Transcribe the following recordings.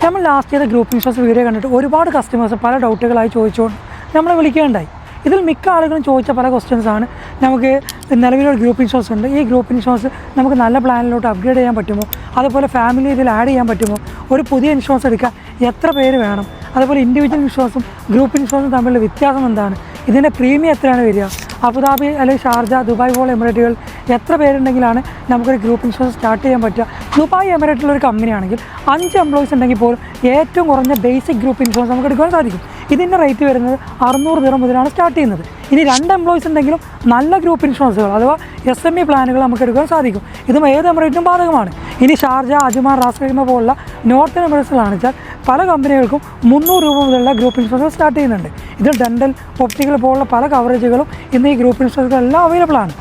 നമ്മൾ ലാസ്റ്റ് ചെയ്ത group insurance video കണ്ടിട്ട് ഒരുപാട് കസ്റ്റമേഴ്സ് പല ഡൗട്ടുകളായി ചോദിച്ചുകൊണ്ട് നമ്മളെ വിളിക്കുകയുണ്ടായി. ഇതിൽ മിക്ക ആളുകളും ചോദിച്ച പല ക്വസ്റ്റ്യൻസാണ്. നമുക്ക് നിലവിലൊരു ഗ്രൂപ്പ് ഇൻഷുറൻസ് ഉണ്ട്, ഈ ഗ്രൂപ്പ് ഇൻഷുറൻസ് നമുക്ക് നല്ല പ്ലാനിലോട്ട് അപ്ഗ്രേഡ് ചെയ്യാൻ പറ്റുമോ, അതുപോലെ ഫാമിലി ഇതിൽ ആഡ് ചെയ്യാൻ പറ്റുമോ, ഒരു പുതിയ ഇൻഷുറൻസ് എടുക്കാൻ എത്ര പേര് വേണം, അതുപോലെ ഇൻഡിവിജ്വൽ ഇൻഷുറൻസും ഗ്രൂപ്പ് ഇൻഷുറൻസും തമ്മിലുള്ള വ്യത്യാസം എന്താണ്, ഇതിൻ്റെ പ്രീമിയം എത്രയാണ് വരിക, അബുദാബി അല്ലെങ്കിൽ ഷാർജ, ദുബായ് പോലെ എമിറേറ്റുകൾ എത്ര പേരുണ്ടെങ്കിലാണ് നമുക്കൊരു ഗ്രൂപ്പ് ഇൻഷുറൻസ് സ്റ്റാർട്ട് ചെയ്യാൻ പറ്റുക. ദുബായ് എമിറേറ്റിലൊരു കമ്പനിയാണെങ്കിൽ 5 എംപ്ലോയീസ് ഉണ്ടെങ്കിൽ പോലും ഏറ്റവും കുറഞ്ഞ ബേസിക് ഗ്രൂപ്പ് ഇൻഷുറൻസ് നമുക്ക് എടുക്കാൻ സാധിക്കും. ഇതിൻ്റെ റേറ്റ് വരുന്നത് 600 ദിർഹം മുതലാണ് സ്റ്റാർട്ട് ചെയ്യുന്നത്. ഇനി 2 എംപ്ലോയീസ് ഉണ്ടെങ്കിലും നല്ല ഗ്രൂപ്പ് ഇൻഷുറൻസുകൾ അഥവാ SME പ്ലാനുകൾ നമുക്ക് എടുക്കാൻ സാധിക്കും. ഇതും ഏത് എമിറേറ്റിനും ബാധകമാണ്. ഇനി ഷാർജ, അജ്മാൻ, റാസ് ഖൈമ പോലുള്ള നോർത്ത് എമിറേറ്റ്സിലാണെന്ന് വെച്ചാൽ പല കമ്പനികൾക്കും 300 രൂപ മുതലുള്ള ഗ്രൂപ്പ് ഇൻഷുറൻസ് സ്റ്റാർട്ട് ചെയ്യുന്നുണ്ട്. ഇതിൽ ഡെൻ്റൽ, ഒപ്റ്റിക്കൽ പോലുള്ള പല കവറേജുകളും ഇന്ന് ഈ ഗ്രൂപ്പ് ഇൻഷുറൻസുകളെല്ലാം അവൈലബിൾ ആണ്.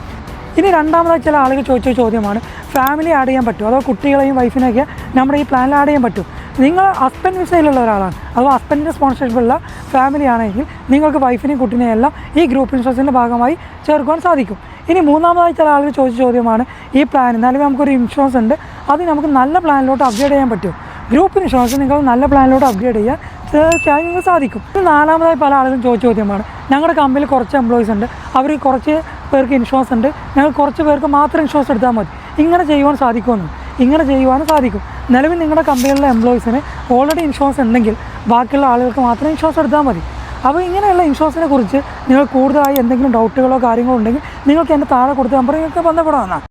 ഇനി രണ്ടാമതായി ചില ആളുകൾ ചോദിച്ച ചോദ്യമാണ്, ഫാമിലി ആഡ് ചെയ്യാൻ പറ്റുമോ, അതോ കുട്ടികളെയും വൈഫിനെയൊക്കെ നമ്മുടെ ഈ പ്ലാനിൽ ആഡ് ചെയ്യാൻ പറ്റും. നിങ്ങൾ ഹസ്ബൻഡ് വിസയിലുള്ള ഒരാളാണ്, അഥവാ ഹസ്ബൻഡിൻ്റെ സ്പോൺസർഷിപ്പുള്ള ഫാമിലി ആണെങ്കിൽ നിങ്ങൾക്ക് വൈഫിനെയും കുട്ടിനെയും എല്ലാം ഈ ഗ്രൂപ്പ് ഇൻഷുറൻസിൻ്റെ ഭാഗമായി ചേർക്കുവാൻ സാധിക്കും. ഇനി മൂന്നാമതായി ചില ആളുകൾ ചോദിച്ച ചോദ്യമാണ്, ഈ പ്ലാൻ നിലവിൽ നമുക്കൊരു ഇൻഷുറൻസ് ഉണ്ട്, അത് നമുക്ക് നല്ല പ്ലാനിലോട്ട് അപ്ഗ്രേഡ് ചെയ്യാൻ പറ്റും. ഗ്രൂപ്പ് ഇൻഷുറൻസ് നിങ്ങൾ നല്ല പ്ലാനിലോട്ട് അപ്ഗ്രേഡ് ചെയ്യാൻ തീർച്ചയായും നിങ്ങൾക്ക് സാധിക്കും. ഇത് നാലാമതായി പല ആളുകളും ചോദിച്ച ചോദ്യമാണ്, ഞങ്ങളുടെ കമ്പനിയിൽ കുറച്ച് എംപ്ലോയീസ് ഉണ്ട്, അവർ കുറച്ച് പേർക്ക് ഇൻഷുറൻസ് ഉണ്ട്, ഞങ്ങൾ കുറച്ച് പേർക്ക് മാത്രം ഇൻഷുറൻസ് എടുത്താൽ മതി, ഇങ്ങനെ ചെയ്യുവാൻ സാധിക്കുമെന്ന്. ഇങ്ങനെ ചെയ്യുവാനും സാധിക്കും. നിലവിൽ നിങ്ങളുടെ കമ്പനിയിലുള്ള എംപ്ലോയീസിന് ഓൾറെഡി ഇൻഷുറൻസ് ഉണ്ടെങ്കിൽ ബാക്കിയുള്ള ആളുകൾക്ക് മാത്രം ഇൻഷുറൻസ് എടുത്താൽ മതി. അപ്പോൾ ഇങ്ങനെയുള്ള ഇൻഷുറൻസിനെ കുറിച്ച് നിങ്ങൾ കൂടുതലായി എന്തെങ്കിലും ഡൗട്ടുകളോ കാര്യങ്ങളോ ഉണ്ടെങ്കിൽ നിങ്ങൾക്ക് എൻ്റെ താഴെ കൊടുത്ത നമ്പർ നിങ്ങൾക്ക് ബന്ധപ്പെടാവുന്നതാണ്.